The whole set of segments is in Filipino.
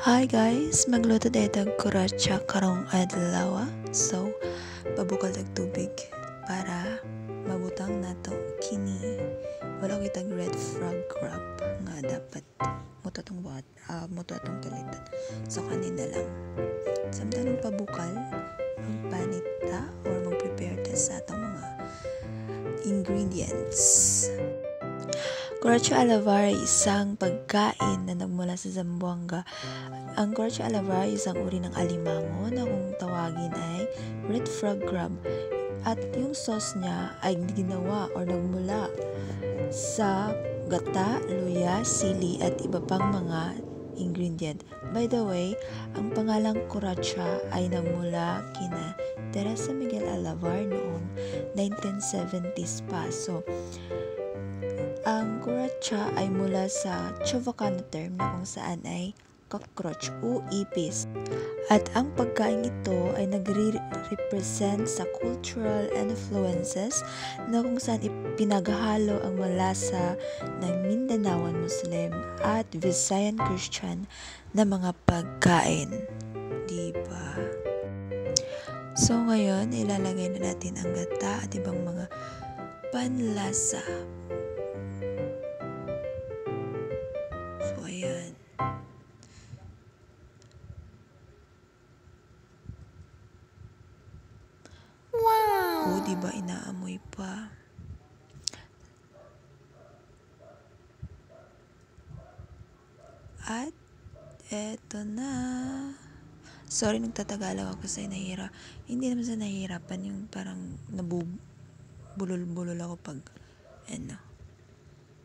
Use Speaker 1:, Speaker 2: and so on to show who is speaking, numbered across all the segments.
Speaker 1: Hi guys, magluto dito kuratsa karong adlaw. So, pabukal tag tubig para mabutang nato kini. Wala kitag red frog crab nga dapat muto atong buhat, muto atong kalitan. So kanina lang. Samtang pabukal, magpanita or mag-prepare ta sa atong mga ingredients. Coracho alavar ay isang pagkain na nagmula sa Zamboanga. Ang Coracho alavar ay isang uri ng alimango na kung tawagin ay red frog crab. At yung sauce niya ay ginawa or nagmula sa gata, luya, sili at iba pang mga ingredient. By the way, ang pangalang Coracha ay nagmula kina Teresa Miguel Alavar noong 1970s pa. So, ang Coracha ay mula sa Chavacano term na kung saan ay cockroach o ipis. At ang pagkain ito ay nagre-represent sa cultural influences na kung saan ipinaghalo ang malasa ng Mindanaoan Muslim at Visayan Christian na mga pagkain. Diba? So ngayon, ilalagay na natin ang gata at ibang mga panlasa. So, ayan. Wow! O, diba inaamoy pa? At, eto na. Sorry, nagtatagalog ako sa nahira. Hindi naman sa nahihirapan, yung parang nabubulol-bulol ako pag,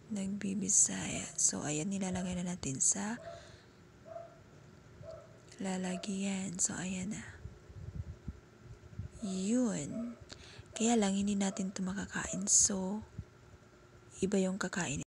Speaker 1: nagbibisaya. So, ayan, nilalagay na natin sa lalagyan. So, ayan na. Yun. Kaya lang, hindi natin ito makakain. So, iba yung kakain.